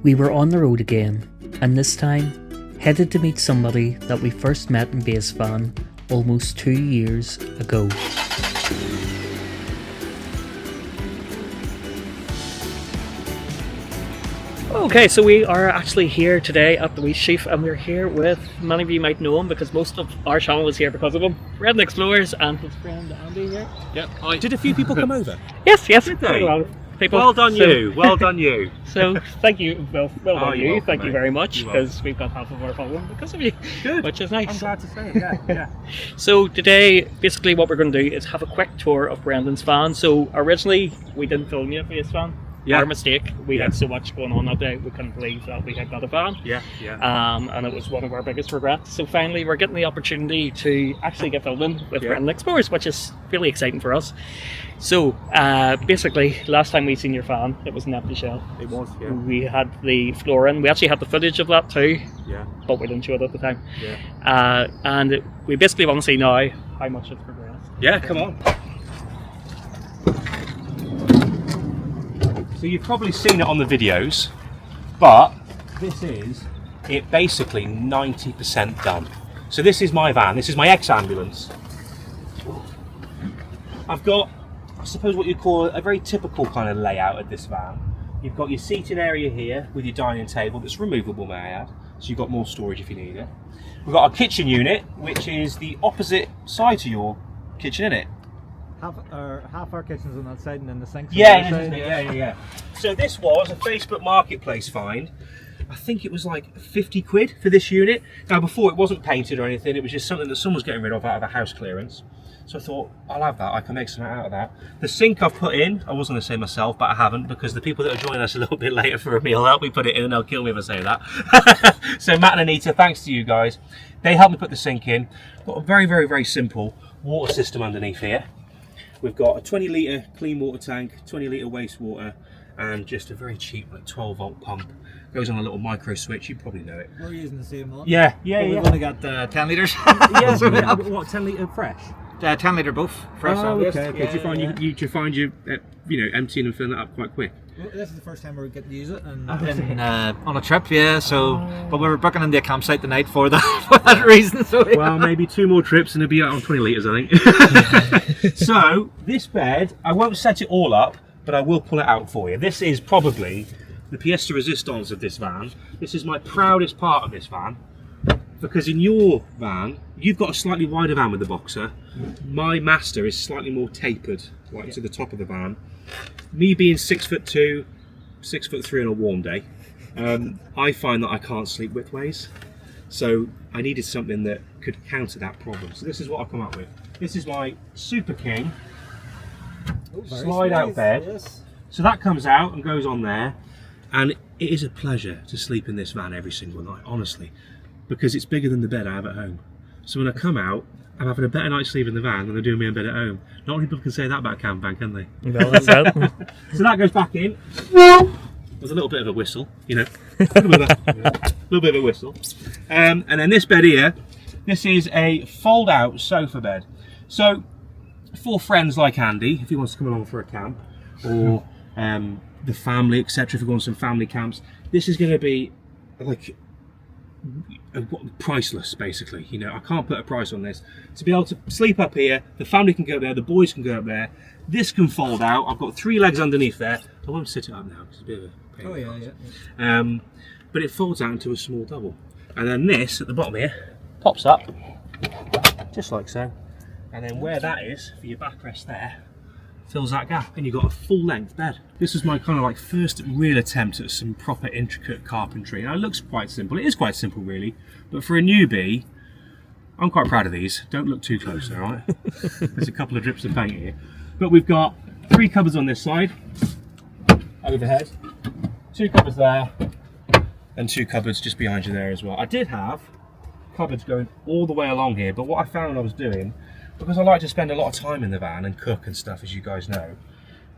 We were on the road again, and this time headed to meet somebody that we first met in Base Van almost 2 years ago. Okay, so we are actually here today at the Wee Sheaf, and we're here with, many of you might know him because most of our channel is here because of him, BrendanExplores and his friend Andy here. Yep. Hi. Did a few people come over? Yes. Did they? Well done you. Well done you. So thank you. Well done you. Welcome, thank you mate. very much, because we've got half of our following because of you. Good. Which is nice. I'm glad to say it. Yeah. So today, basically what we're going to do is have a quick tour of Brendan's van. So originally we didn't film you for his van. Yeah. Our mistake. We had so much going on that day, we couldn't believe that we had got a van. Yeah. And it was one of our biggest regrets. So finally we're getting the opportunity to actually get filming with BrendanExplores, which is really exciting for us. So basically, last time we seen your van, it was an empty shell. It was, yeah. We had the floor in. We actually had the footage of that too. Yeah. But we didn't show it at the time. Yeah. And we basically want to see now how much it's progressed. Yeah, come on. So you've probably seen it on the videos, but this is it basically 90% done. So this is my van, this is my ex-ambulance. I've got, I suppose what you call a very typical kind of layout of this van. You've got your seating area here with your dining table that's removable, may I add, so you've got more storage if you need it. We've got our kitchen unit, which is the opposite side to your kitchen, isn't it? Half our kitchen's on that side and then the sink's on Yeah, the other side. yeah. So this was a Facebook Marketplace find. I think it was like 50 quid for this unit. Now before it wasn't painted or anything, it was just something that someone was getting rid of out of a house clearance. So I thought, I'll have that, I can make something out of that. The sink I've put in, I was going to say myself, but I haven't, because the people that are joining us a little bit later for a meal helped me put it in, and they'll kill me if I say that. So Matt and Anita, thanks to you guys. They helped me put the sink in. Got a very, very, very simple water system underneath here. We've got a 20 litre clean water tank, 20 litre wastewater, and just a very cheap like 12 volt pump. Goes on a little micro switch, you probably know it. We're using the same one. Yeah. We've only got 10 litres. What, 10 litre fresh? 10 litre both. Fresh. Oh, okay. Yeah, Do you find you emptying and filling it up quite quick? Well, this is the first time we're getting to use it and on a trip, yeah. So, but we were booking in the campsite tonight for that reason. So well, maybe 2 more trips and it'll be out on 20 litres, I think. So this bed, I won't set it all up, but I will pull it out for you. This is probably the pièce de résistance of this van. This is my proudest part of this van, because in your van, you've got a slightly wider van with the Boxer. My Master is slightly more tapered, like to the top of the van. Me being 6'2", 6'3" on a warm day, I find that I can't sleep widthways. So I needed something that could counter that problem. So this is what I've come up with. This is my Super King slide out bed. Yes. So that comes out and goes on there, and it is a pleasure to sleep in this van every single night, honestly, because it's bigger than the bed I have at home. So when I come out, I'm having a better night's sleep in the van than I'm doing my own bed at home. Not many people can say that about a campervan, can they? No, that's it. So that goes back in. There's a little bit of a whistle, you know, a little bit of a whistle. And then this bed here, this is a fold-out sofa bed. So for friends like Andy, if he wants to come along for a camp, or the family, etc., if we go on some family camps, this is going to be like priceless, basically. You know, I can't put a price on this. To be able to sleep up here, the family can go up there, the boys can go up there. This can fold out. I've got 3 legs underneath there. I won't sit it up now because it's a bit of a pain. Oh yeah. But it folds out into a small double, and then this at the bottom here pops up just like so, and then where that is for your backrest there fills that gap, and you've got a full-length bed. This is my kind of like first real attempt at some proper intricate carpentry. Now it looks quite simple. It is quite simple, really, but for a newbie, I'm quite proud of these. Don't look too close, all right? There's a couple of drips of paint here, but we've got 3 cupboards on this side, overhead, 2 cupboards there, and 2 cupboards just behind you there as well. I did have cupboards going all the way along here, but what I found when I was doing, because I like to spend a lot of time in the van and cook and stuff, as you guys know,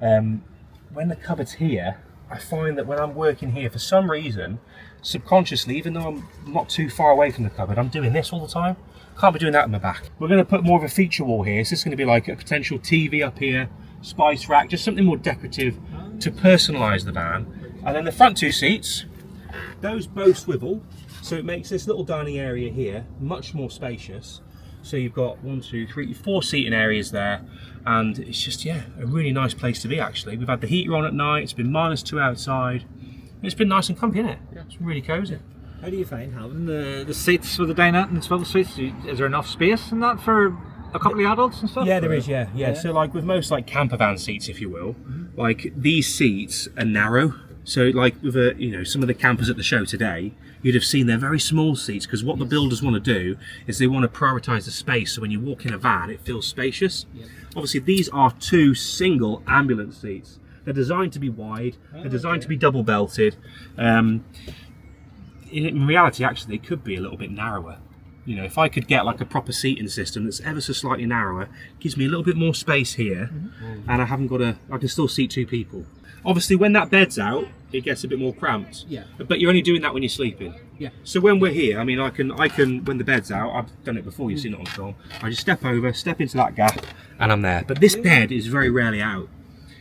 when the cupboard's here, I find that when I'm working here, for some reason, subconsciously, even though I'm not too far away from the cupboard, I'm doing this all the time. Can't be doing that in my back. We're going to put more of a feature wall here, so this is going to be like a potential TV up here, spice rack, just something more decorative to personalise the van. And then the front 2 seats, Those both swivel, so it makes this little dining area here much more spacious. So you've got 1, 2, 3, 4 seating areas there, and it's just, yeah, a really nice place to be actually. We've had the heater on at night, it's been -2 outside. It's been nice and comfy, isn't it? Yeah. It's been really cosy. How do you find having the seats with the dinette and swivel seats? Is there enough space in that for a couple of adults and stuff? Yeah, there is, yeah. So like with most like campervan seats, if you will, like these seats are narrow. So like with some of the campers at the show today, you'd have seen they're very small seats, because what the builders want to do is they want to prioritise the space, so when you walk in a van it feels spacious. Obviously these are 2 single ambulance seats. They're designed to be wide, they're designed to be double belted. In reality, actually, they could be a little bit narrower. You know, if I could get like a proper seating system that's ever so slightly narrower, it gives me a little bit more space here, and I can still seat 2 people. Obviously, when that bed's out, it gets a bit more cramped. Yeah. But you're only doing that when you're sleeping. Yeah. So when we're here, I mean, I can when the bed's out, I've done it before, you've seen it on film. I just step into that gap, and I'm there. But this bed is very rarely out.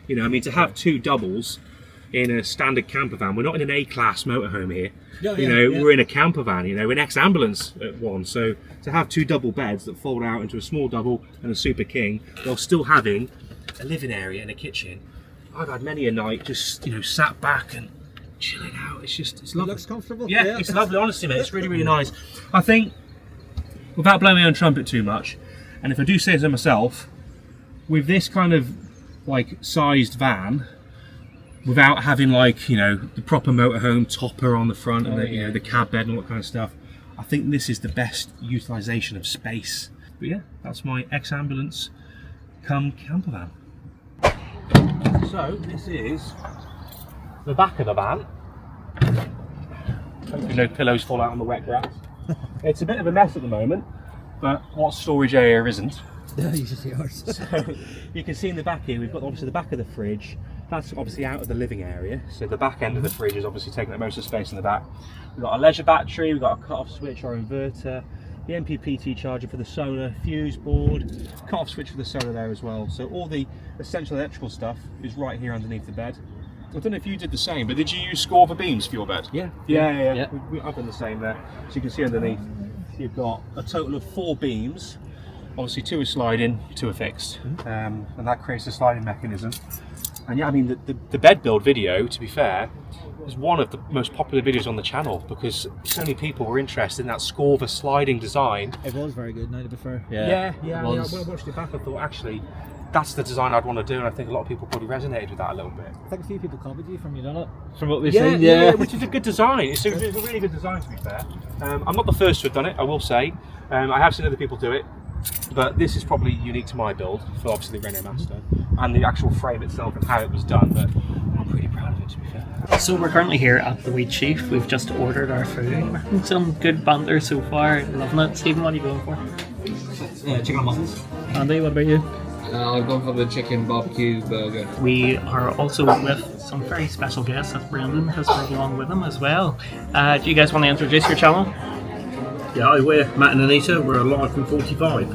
You know, I mean, to have 2 doubles in a standard camper van, we're not in an A-class motorhome here. We're in a camper van, we're an ex-ambulance at one. So to have 2 double beds that fold out into a small double and a super king, while still having a living area and a kitchen, I've had many a night just, sat back and chilling out. It's lovely. It looks comfortable. Yeah, it's lovely, honestly, mate. It's really, really nice. I think, without blowing my own trumpet too much, and if I do say so myself, with this kind of like sized van, without having the proper motorhome topper on the front and the cab bed and all that kind of stuff, I think this is the best utilisation of space. But yeah, that's my ex-ambulance come camper van. So this is the back of the van. Hopefully no pillows fall out on the wet grass. It's a bit of a mess at the moment, but what storage area isn't? So you can see in the back here, we've got obviously the back of the fridge. That's obviously out of the living area, so the back end of the fridge is obviously taking up most of the space in the back. We've got a leisure battery, we've got a cut-off switch, our inverter, the MPPT charger for the solar, fuse board, cut-off switch for the solar there as well. So all the essential electrical stuff is right here underneath the bed. I don't know if you did the same, but did you use Scorver beams for your bed? Yeah. I've done the same there. So you can see underneath, you've got a total of 4 beams. Obviously 2 are sliding, 2 are fixed, and that creates a sliding mechanism. And yeah, I mean, the bed build video, to be fair, is one of the most popular videos on the channel, because so many people were interested in that Scorver sliding design. It was very good, now to be fair. Yeah, when I watched it back, I thought, actually, that's the design I'd want to do, and I think a lot of people probably resonated with that a little bit. I think a few people copied you from you, done it? From what they've seen? Yeah, which is a good design. It's a really good design, to be fair. I'm not the first to have done it, I will say. I have seen other people do it, but this is probably unique to my build, for obviously the Renault Master, and the actual frame itself and how it was done, but I'm pretty proud of it, to be fair. So we're currently here at the Wheat Chief. We've just ordered our food. We're having some good banter so far, loving it. Stephen, what are you going for? Chicken and muffins. Andy, what about you? I've gone for the chicken barbecue burger. We are also with some very special guests that Brendan has brought along with him as well. Do you guys want to introduce your channel? Yeah, we're Matt and Anita, we're alive from 45.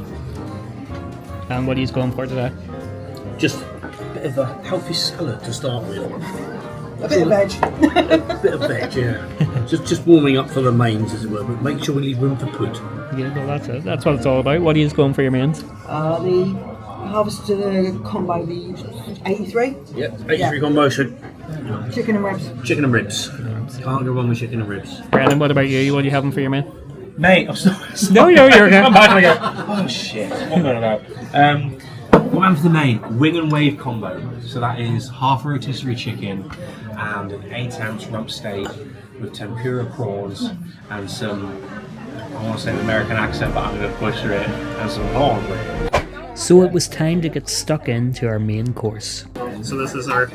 And what are you going for today? Just a bit of a healthy salad to start with. A bit of veg. A bit of veg, yeah. just warming up for the mains, as it were, but make sure we leave room for put. Yeah, well, that's it. That's what it's all about. What are you going for your mains? The harvested combo, the 83. Yep, 83 combo, so chicken and ribs. Chicken and ribs. Can't go wrong with chicken and ribs. Brendan, what about you? What are you having for your main? Mate, I'm sorry. No, you're okay. I'm back and I go, oh shit, what am I about? What I'm for the main? Wing and wave combo. So that is half a rotisserie chicken and an 8-ounce rump steak with tempura prawns and some, I want to say an American accent, but I'm going to butcher it, and some horn. So it was time to get stuck into our main course. So this is our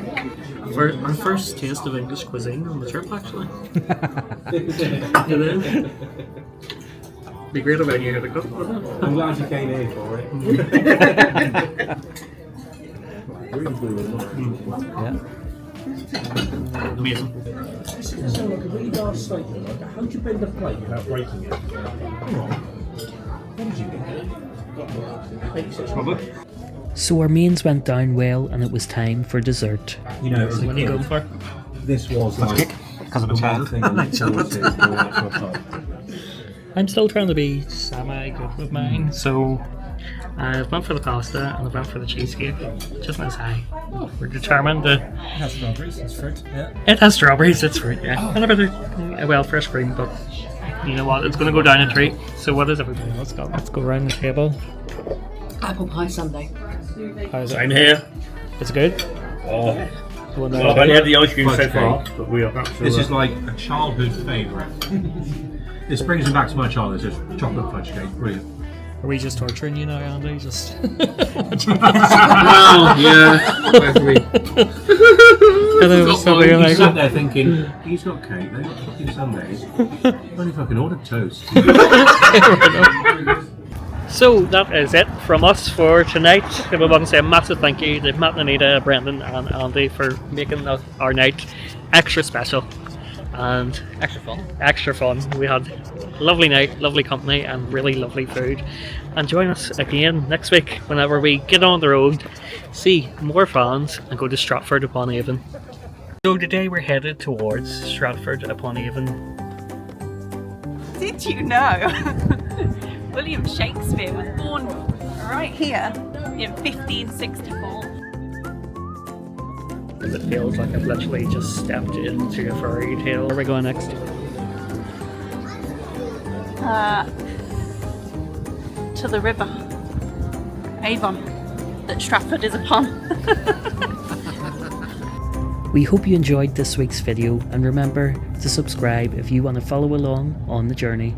first taste of English cuisine on the trip, actually. It is. Be great if I knew how to cook, wouldn't it? I'm glad you came here for it. Yeah. Amazing. This is sound like a really large steak. Like, how do you bend a plate without breaking it? Come on. What did you do? So our mains went down well, and it was time for dessert. You know, What are you going for? this was like because of a child. I'm still trying to be semi-good with mine, so I've went for the pasta and I've went for the cheesecake. Just as high. We're determined to... It has strawberries, it's fruit, yeah. It has strawberries, it's fruit, yeah. And a bit of, well, fresh cream, but you know what, it's going to go down a treat. So what is everybody else got? Let's go around the table. Apple pie sundae. How's it? I'm here. It's good? Oh. Well, Well, I've only had the ice cream so Fudge far, cake. but we are This is like a childhood favourite. This brings me back to my childhood. It's just chocolate fudge cake, brilliant. Are we just torturing you now, Andy? Just... Well, yeah. Every... You sat there thinking, he's got cake, they've got fucking sundaes. I've only fucking ordered toast. So that is it from us for tonight. We want to say a massive thank you to Matt and Anita, Brendan and Andy for making our night extra special and extra fun. We had a lovely night, lovely company and really lovely food. And join us again next week whenever we get on the road, see more fans and go to Stratford upon Avon. So today we're headed towards Stratford upon Avon. Did you know William Shakespeare was born right here in 1564? It feels like I've literally just stepped into a fairy tale. Where are we going next? To the river Avon that Stratford is upon. We hope you enjoyed this week's video and remember to subscribe if you want to follow along on the journey.